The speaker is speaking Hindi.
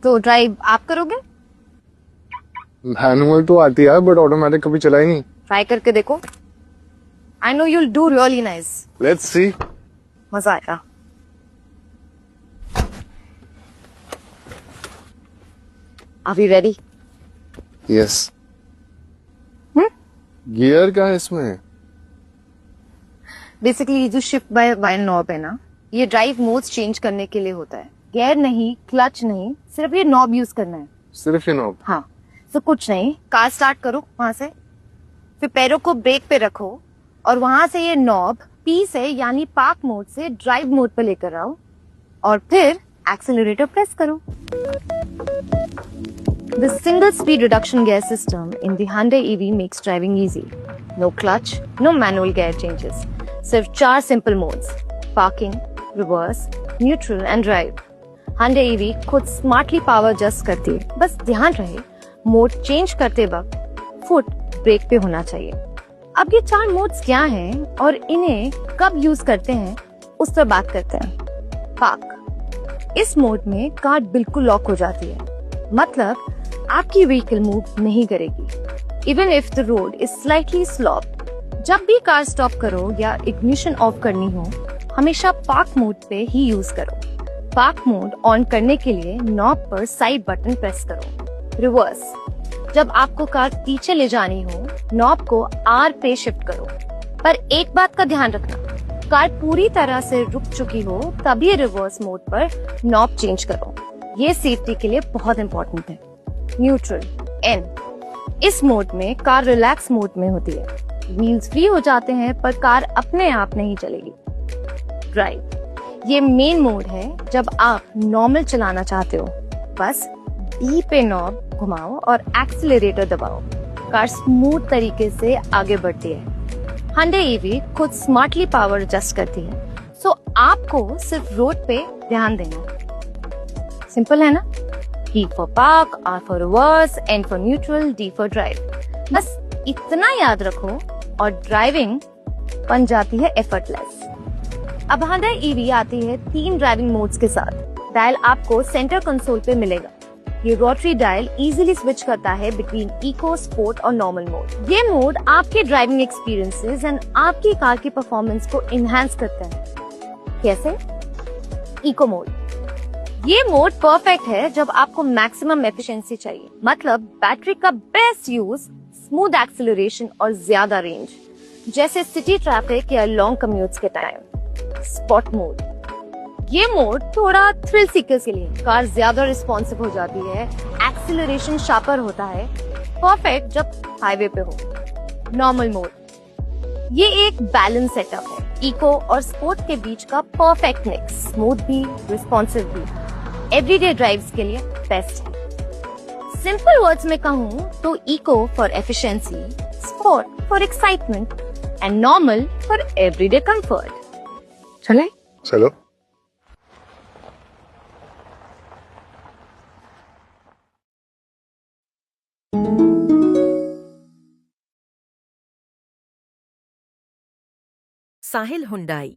तो ड्राइव आप करोगे? मैनुअल तो आती है बट ऑटोमेटिक कभी चलाई नहीं। ट्राई करके देखो। I know you'll do really nice. Let's see. मजा आएगा। Are you ready? Yes. Gear का है इसमें? बेसिकली ये जो शिफ्ट बाय वायर नॉब है ना, ये ड्राइव मोड्स चेंज करने के लिए होता है। गियर नहीं, क्लच नहीं, सिर्फ ये नॉब यूज करना है। सिर्फ ये नॉब? हाँ, तो कुछ नहीं, कार स्टार्ट करो वहां से, फिर पैरों को ब्रेक पे रखो और वहां से ये नॉब पी से यानी पार्क मोड से ड्राइव मोड पे लेकर आओ और फिर एक्सेलरेटर प्रेस करो। The single speed reduction gear system in the Hyundai EV makes driving easy. No clutch, no manual gear changes. सिर्फ 4 simple modes, parking, reverse, neutral and drive. Hyundai EV खुद स्मार्टली पावर एडजस्ट करती है। बस ध्यान रहे मोड चेंज करते वक्त फुट ब्रेक पे होना चाहिए। अब ये 4 मोड्स क्या हैं और इन्हें कब यूज करते हैं उस पर बात करते हैं। पार्क, इस मोड में कार बिल्कुल लॉक हो जाती है, मतलब आपकी व्हीकल मूव नहीं करेगी even if the road is slightly slope. जब भी कार स्टॉप करो या इग्निशन ऑफ करनी हो, हमेशा पार्क मोड पे ही यूज करो। पार्क मोड ऑन करने के लिए नॉब पर साइड बटन प्रेस करो। रिवर्स, जब आपको कार पीछे ले जानी हो, नॉब को आर पे शिफ्ट करो। पर एक बात का ध्यान रखना, कार पूरी तरह से रुक चुकी हो तभी रिवर्स मोड पर नॉब चेंज करो। ये सेफ्टी के लिए बहुत इंपॉर्टेंट है। न्यूट्रल, एन, इस मोड में कार रिलैक्स मोड में होती है। व्हील्स फ्री हो जाते हैं पर कार अपने आप नहीं चलेगी। ड्राइव, ये मेन मोड है जब आप नॉर्मल चलाना चाहते हो। बस डी पे नॉब घुमाओ और एक्सीलरेटर दबाओ, कार स्मूथ तरीके से आगे बढ़ती है। Hyundai EV खुद स्मार्टली पावर एडजस्ट करती है, सो आपको सिर्फ रोड पे ध्यान देना है। सिंपल है ना? P for park, R for reverse, N for neutral, D for drive। बस इतना याद रखो और ड्राइविंग बन जाती है एफर्टलेस। अब Hyundai EV आती है 3 ड्राइविंग मोड्स के साथ। डायल आपको सेंटर कंसोल पे मिलेगा। ये रोटरी डायल इजीली स्विच करता है बिटवीन इको, स्पोर्ट और नॉर्मल मोड। ये मोड आपके ड्राइविंग एक्सपीरियंसेस एंड आपकी कार की परफॉर्मेंस को इनहेंस करता है। कैसे? इको मोड, ये मोड परफेक्ट है जब आपको मैक्सिमम एफिशिएंसी चाहिए, मतलब बैटरी का बेस्ट यूज, स्मूथ एक्सेलरेशन और ज्यादा रेंज, जैसे सिटी ट्रैफिक या लॉन्ग कम्यूट्स के टाइम। स्पॉट मोड, ये मोड थोड़ा थ्रिल सीकर्स के लिए, कार ज्यादा रिस्पॉन्सिव हो जाती है, एक्सेलरेशन शार्पर होता है, परफेक्ट जब हाईवे पे हो। नॉर्मल मोड, ये एक बैलेंस सेटअप है, इको और स्पोर्ट के बीच का परफेक्ट मिक्स, स्मूथ भी, रिस्पॉन्सिव भी, एवरीडे ड्राइव्स के लिए बेस्ट है। सिंपल वर्ड्स में कहूँ तो eco for efficiency, sport for excitement and normal for everyday comfort. चले? चलो। साहिल हुंडई।